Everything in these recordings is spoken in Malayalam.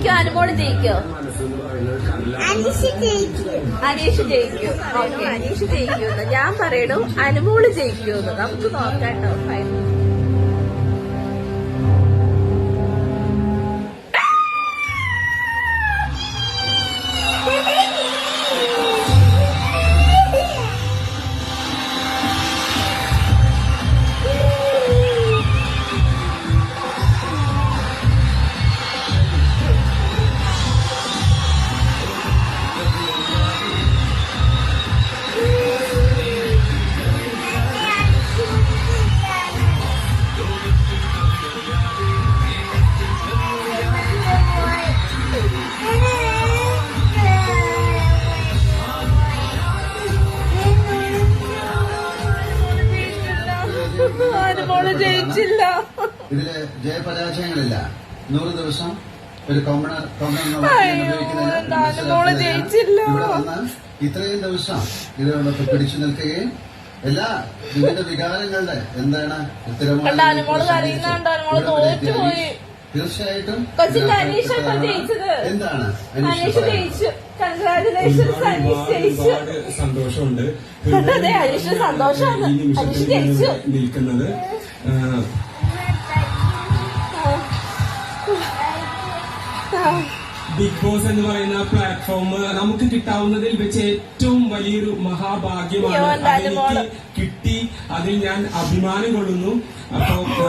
ജയിക്കോ അനുമോള് ജയിക്കോ? അനീഷ് ജയിക്കും. ഓക്കെ, അനീഷ് ജയിക്കുമെന്ന് ഞാൻ പറയണു. അനുമോള് ജയിക്കുമെന്ന് നമുക്ക് നോക്കാട്ടോ. അനുമോള് ജയിച്ചില്ല. ഇതില് ജയപരാജയങ്ങളില്ല. 100 ദിവസം ഒരു അനുമോള് ജയിച്ചില്ല. ഇവിടെ വന്ന് ഇത്രയും ദിവസം ഇതിനോടൊപ്പം പിടിച്ചു നിൽക്കുകയും എല്ലാ വിവിധ വികാരങ്ങളുടെ എന്താണ് തീർച്ചയായിട്ടും എന്താണ് സന്തോഷമുണ്ട് നിൽക്കുന്നത്. ബിഗ് ബോസ് എന്ന് പറയുന്ന പ്ലാറ്റ്ഫോം നമുക്ക് കിട്ടാവുന്നതിൽ വെച്ച് ഏറ്റവും വലിയൊരു മഹാഭാഗ്യമാണ്. അതെനിക്ക് കിട്ടി, അതിൽ ഞാൻ അഭിമാനം കൊള്ളുന്നു. അപ്പോ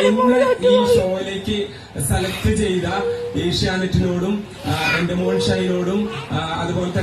ഇന്ന് ഈ ഷോയിലേക്ക് സെലക്ട് ചെയ്ത ഏഷ്യാനെറ്റിനോടും എന്റെ മോൾ ഷൈനോടും അതുപോലെ തന്നെ